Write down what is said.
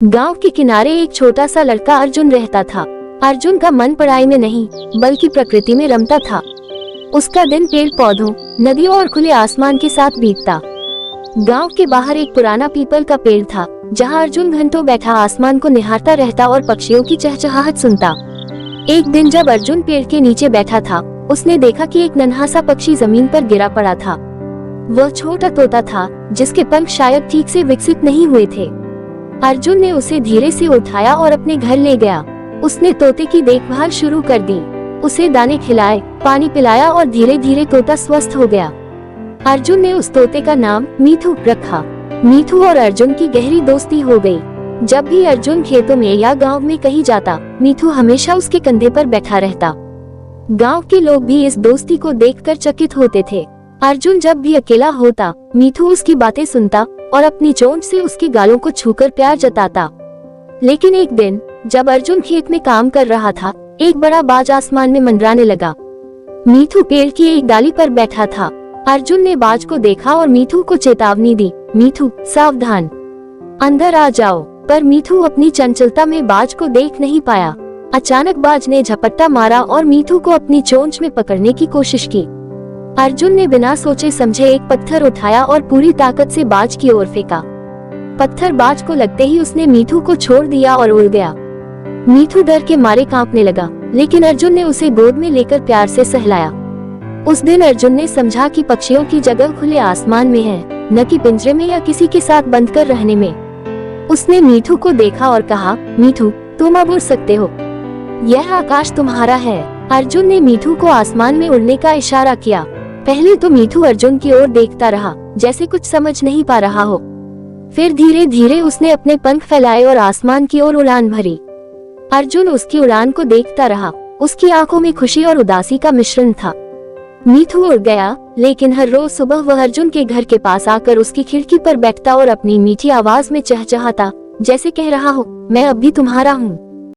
गांव के किनारे एक छोटा सा लड़का अर्जुन रहता था। अर्जुन का मन पढ़ाई में नहीं बल्कि प्रकृति में रमता था। उसका दिन पेड़ पौधों, नदियों और खुले आसमान के साथ बीतता। गांव के बाहर एक पुराना पीपल का पेड़ था, जहां अर्जुन घंटों बैठा आसमान को निहारता रहता और पक्षियों की चहचहाहट सुनता। एक दिन जब अर्जुन पेड़ के नीचे बैठा था, उसने देखा कि एक नन्हा सा पक्षी जमीन पर गिरा पड़ा था। वह छोटा तोता था, जिसके पंख शायद ठीक से विकसित नहीं हुए थे। अर्जुन ने उसे धीरे से उठाया और अपने घर ले गया। उसने तोते की देखभाल शुरू कर दी, उसे दाने खिलाए, पानी पिलाया और धीरे धीरे तोता स्वस्थ हो गया। अर्जुन ने उस तोते का नाम मीठू रखा। मीठू और अर्जुन की गहरी दोस्ती हो गई। जब भी अर्जुन खेतों में या गांव में कहीं जाता, मीठू हमेशा उसके कंधे पर बैठा रहता। गांव के लोग भी इस दोस्ती को देखकर चकित होते थे। अर्जुन जब भी अकेला होता, मीठू उसकी बातें सुनता और अपनी चोंच से उसके गालों को छूकर प्यार जताता। लेकिन एक दिन जब अर्जुन खेत में काम कर रहा था, एक बड़ा बाज आसमान में मंडराने लगा। मीठू पेड़ की एक डाली पर बैठा था। अर्जुन ने बाज को देखा और मीठू को चेतावनी दी, मीठू सावधान, अंदर आ जाओ। पर मीठू अपनी चंचलता में बाज को देख नहीं पाया। अचानक बाज ने झपट्टा मारा और मीठू को अपनी चोंच में पकड़ने की कोशिश की। अर्जुन ने बिना सोचे समझे एक पत्थर उठाया और पूरी ताकत से बाज की ओर फेंका। पत्थर बाज को लगते ही उसने मीठू को छोड़ दिया और उड़ गया। मीठू डर के मारे कांपने लगा, लेकिन अर्जुन ने उसे गोद में लेकर प्यार से सहलाया। उस दिन अर्जुन ने समझा कि पक्षियों की जगह खुले आसमान में है, न कि पिंजरे में या किसी के साथ बंद कर रहने में। उसने मीठू को देखा और कहा, मीठू तुम अब उड़ सकते हो, यह आकाश तुम्हारा है। अर्जुन ने मीठू को आसमान में उड़ने का इशारा किया। पहले तो मीठू अर्जुन की ओर देखता रहा, जैसे कुछ समझ नहीं पा रहा हो। फिर धीरे धीरे उसने अपने पंख फैलाए और आसमान की ओर उड़ान भरी। अर्जुन उसकी उड़ान को देखता रहा, उसकी आंखों में खुशी और उदासी का मिश्रण था। मीठू उड़ गया, लेकिन हर रोज सुबह वह अर्जुन के घर के पास आकर उसकी खिड़की पर बैठता और अपनी मीठी आवाज में चहचहाता, जैसे कह रहा हो, मैं अब भी तुम्हारा हूँ।